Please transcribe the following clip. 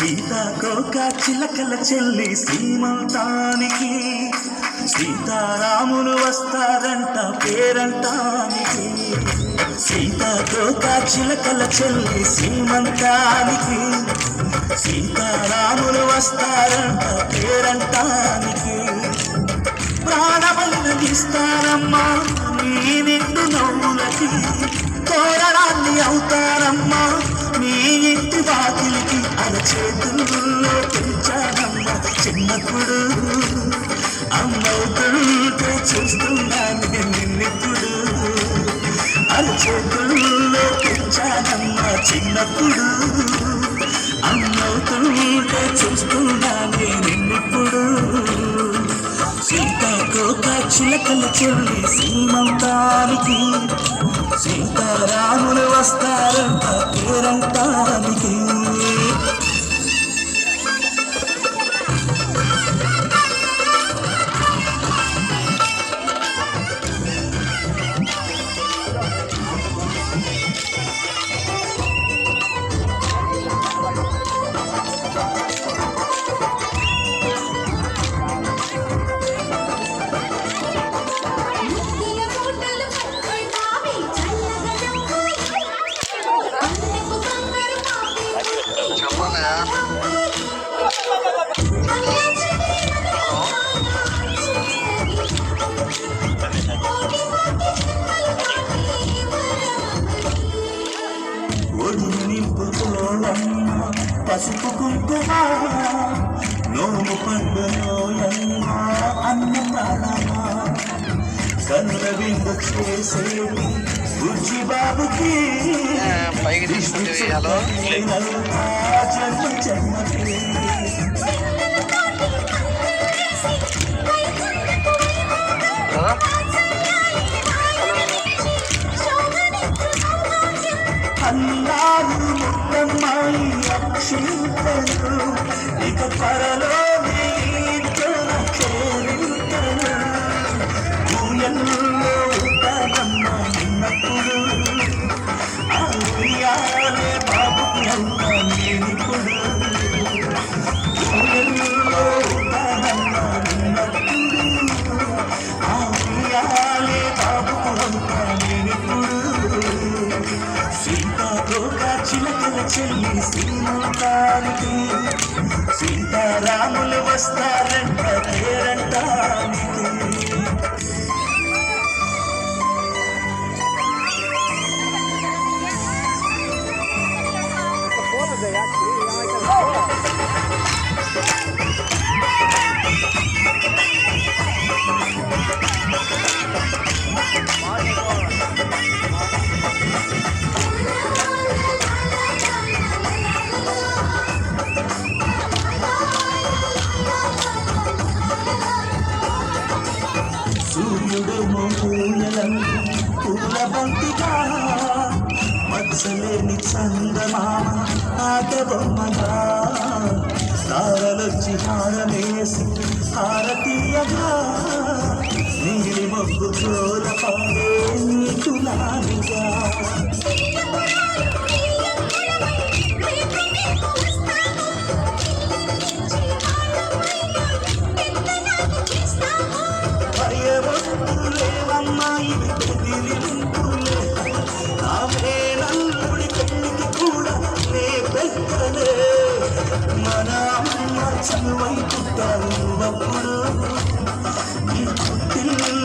సీతాకోక చిలకల చెల్లి సీమంతానికి సీతారాములు వస్తారంట పేరంటానికి. సీతాకోక చిలకల చెల్లి సీమంతానికి సీతారాములు వస్తారంట పేరంటానికి. ప్రాణమైన ఇస్తారమ్మా నీ నిండు నవ్వులకి, తోరణాన్ని అవుతారమ్మా మీ ఇంటి వాకిలికి. అరచేతుల్లో పెంచానమ్మా చిన్నప్పుడు, అమ్మవుతుంటే చూస్తున్నాను నిన్నెప్పుడు. అరచేతుల్లో పెంచానమ్మా చిన్నప్పుడు, అమ్మవుతుంటే చూస్తున్నాను నిన్నెప్పుడు. సీతాకోక చిలకల చెల్లి సీమంతానికి సీతారాములు వస్తారంట పేరంటానికి. ఒడిని నింపుకోలమ్మ పసుపు కుంకుమ, నోము పండులోయమ్మ అన్న ప్రాణమా. కనుల విందు చేసేది బుజ్జి బాబుకి జన్మ జన్మకి. అల్లారు ముద్దమ్మాయి అక్షింతలు ఇక త్వరలో చేరింతలు. ఊయల్లో ఉంటానమ్మ నిన్నప్పుడు, ఆ ఉయ్యాలే బాబుకి అవుతా నేనిప్పుడు. ఊయల్లో ఉంటానమ్మ నిన్నప్పుడు, ఆ ఉయ్యాలే బాబుకు అవుతా నేనిప్పుడు. సీతాకోక చిలకల చెల్లి సీమంతానికి సీతారాములు వస్తారంట పేరంటానికి. సూర్యుడు మూలలం పూల బంతిగా, మత్సలేని చందమామ ఆట బొమ్మగా. తారలొచ్చి హారమేసి హారతీయగా, నీలి మొగ్గు చోల పాడే నీకులానిగా. భయవంతులేవమ్మాయి బెదిరింపులే, ఆమె నల్లుడి పెళ్లికి కూడా నే పెద్దలే. మన అమ్మ చనువై పుట్టావు అప్పుడు నీ పుట్టిల్లు